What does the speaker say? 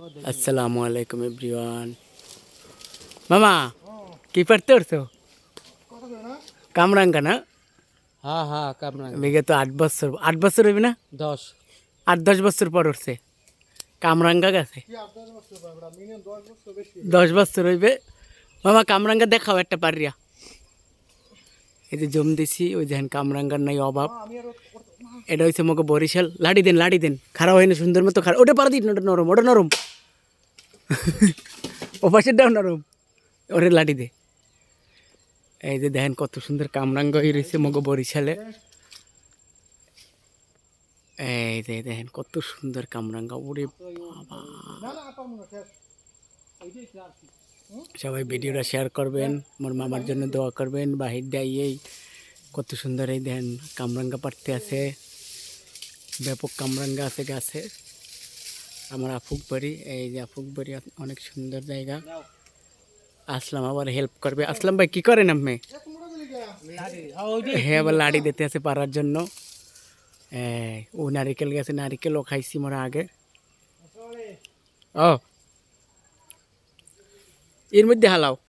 আসসালামু আলাইকুম এভরিওয়ান। মামা কি পড়তে উঠছো? কামরাঙ্গা না? হ্যাঁ হ্যাঁ কামরাঙ্গা বিগত 8 বছর হইবে না? 10 8-10 বছর পর উঠছে কামরাঙ্গা গেছে। 10 বছর হইবে। মামা কামরাঙ্গা দেখাও একটা পারিয়া। এই যে জম দিছি ওই দেখেন কামরাঙ্গার নাই অভাব। এটা হচ্ছে মকে বরিশাল। লাড়ি দেন খারাপ হয় না সুন্দর মতো খারাপ। ওটা পারা দিন, ওটা নরম ও পাশেরটাও নরম। ওরে লাড়ি দে। এই যে দেখেন কত সুন্দর কামরাঙ্গা হয়ে রয়েছে মগো বরিশালে। এই যে দেখেন কত সুন্দর কামরাঙ্গা। ওরে বাবা, সবাই ভিডিওটা শেয়ার করবেন, মোর মামার জন্য দোয়া করবেন। বাহির দিয়ে কত সুন্দর এই দেখেন কামরাঙ্গা পাড়তে আছে, ব্যাপক কামরাঙ্গা আছে গাছে। আমার আফুক বাড়ি, এই যে আফুক বাড়ি অনেক সুন্দর জায়গা। আসলাম আবার হেল্প করবে। আসলাম ভাই কি করেন আপনি? হ্যাঁ আবার লাড়ি দিতে আছে পারার জন্য। ও নারিকেল গেছে, নারিকেলও খাইছি মোরা আগে। ও এর মধ্যে হালাও।